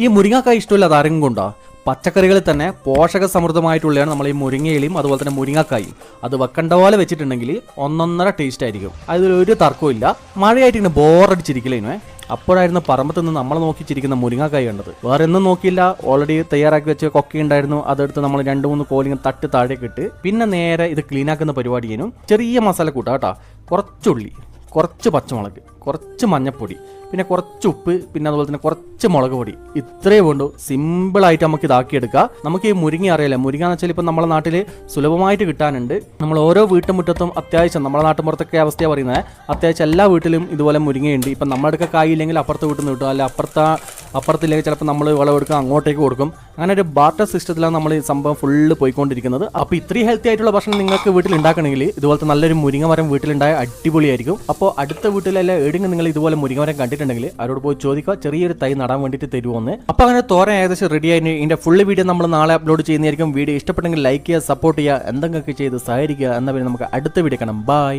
ഈ മുരിങ്ങക്കായ ഇഷ്ടമില്ലാതെ ആരെങ്കിലും കൊണ്ടോ? പച്ചക്കറികളിൽ തന്നെ പോഷക സമൃദ്ധമായിട്ടുള്ളതാണ് നമ്മൾ ഈ മുരിങ്ങയിലും അതുപോലെ തന്നെ മുരിങ്ങക്കായും. അത് വെക്കേണ്ട പോലെ വെച്ചിട്ടുണ്ടെങ്കിൽ ഒന്നൊന്നര ടേസ്റ്റ് ആയിരിക്കും, അതിലൊരു തർക്കവും ഇല്ല. മഴയായിട്ട് ഇങ്ങനെ ബോറടിച്ചിരിക്കില്ലേനുവേ, അപ്പോഴായിരുന്നു പറമ്പത്ത് നിന്ന് നമ്മൾ നോക്കിച്ചിരിക്കുന്ന മുരിങ്ങക്കായ കണ്ടത്. വേറെ ഒന്നും നോക്കിയില്ല, ഓൾറെഡി തയ്യാറാക്കി വെച്ച കൊക്ക ഉണ്ടായിരുന്നു, അതെടുത്ത് നമ്മൾ 2-3 കോലിങ്ങനെ തട്ട് താഴേക്ക് ഇട്ട് പിന്നെ നേരെ ഇത് ക്ലീനാക്കുന്ന പരിപാടിയേനും. ചെറിയ മസാല കൂട്ടാ കേട്ടോ, കുറച്ചുള്ളി, കുറച്ച് പച്ചമുളക്, കുറച്ച് മഞ്ഞപ്പൊടി, പിന്നെ കുറച്ച് ഉപ്പ്, പിന്നെ അതുപോലെ തന്നെ കുറച്ച് മുളക് പൊടി. ഇത്രയേ വേണ്ടൂ. സിമ്പിളായിട്ട് നമുക്ക് ഇതാക്കിയെടുക്കാം. നമുക്ക് ഈ മുരിങ്ങ അറിയില്ല, മുരിങ്ങ എന്ന് വെച്ചാൽ ഇപ്പം നമ്മുടെ നാട്ടിൽ സുലഭമായിട്ട് കിട്ടാനുണ്ട്. നമ്മൾ ഓരോ വീട്ടുമുറ്റത്തും അത്യാവശ്യം, നമ്മുടെ നാട്ടുമ്പുറത്തൊക്കെ അവസ്ഥയാണ് പറയുന്നത്, അത്യാവശ്യം എല്ലാ വീട്ടിലും ഇതുപോലെ മുരിങ്ങയുണ്ട്. ഇപ്പം നമ്മുടെ അടുക്ക കായില്ലെങ്കിൽ അപ്പുറത്ത് വീട്ടിൽ നിന്ന് കിട്ടും, അല്ല അപ്പുറത്തില്ലെങ്കിൽ ചിലപ്പോൾ നമ്മൾ വിളവെടുക്കും, അങ്ങോട്ടേക്ക് കൊടുക്കും. അങ്ങനെ ഒരു ബാർട്ടർ സിസ്റ്റത്തിലാണ് നമ്മൾ ഈ സംഭവം ഫുള്ള് പോയിക്കൊണ്ടിരിക്കുന്നത്. അപ്പോൾ ഇത്രയും ഹെൽത്തി ആയിട്ടുള്ള ഭക്ഷണം നിങ്ങൾക്ക് വീട്ടിൽ ഉണ്ടാക്കണമെങ്കിൽ ഇതുപോലത്തെ നല്ലൊരു മുരിങ്ങ മരം വീട്ടിലുണ്ടായ അടിപൊളിയായിരിക്കും. അപ്പോൾ അടുത്ത വീട്ടിലെല്ലാം എവിടെയെങ്കിലും നിങ്ങൾ ഇതുപോലെ മുരിങ്ങ മരം കണ്ടിട്ടുണ്ടെങ്കിൽ അവരോട് പോയി ചോദിക്കുക, ചെറിയൊരു തൈ നടാൻ വേണ്ടിയിട്ട് തരുമോന്ന്. അപ്പോൾ അങ്ങനെ തോരൻ ഏകദേശം റെഡി ആയിട്ട് ഇതിൻ്റെ ഫുള്ള് വീഡിയോ നമ്മൾ നാളെ അപ്ലോഡ് ചെയ്യുന്നതായിരിക്കും. വീഡിയോ ഇഷ്ടപ്പെട്ടെങ്കിൽ ലൈക്ക് ചെയ്യുക, സപ്പോർട്ട് ചെയ്യുക, എന്തെങ്കിലുമൊക്കെ ചെയ്ത് സഹകരിക്കുക. എന്നാൽ പിന്നെ നമുക്ക് അടുത്ത വീഡിയോ കാണാം. ബൈ.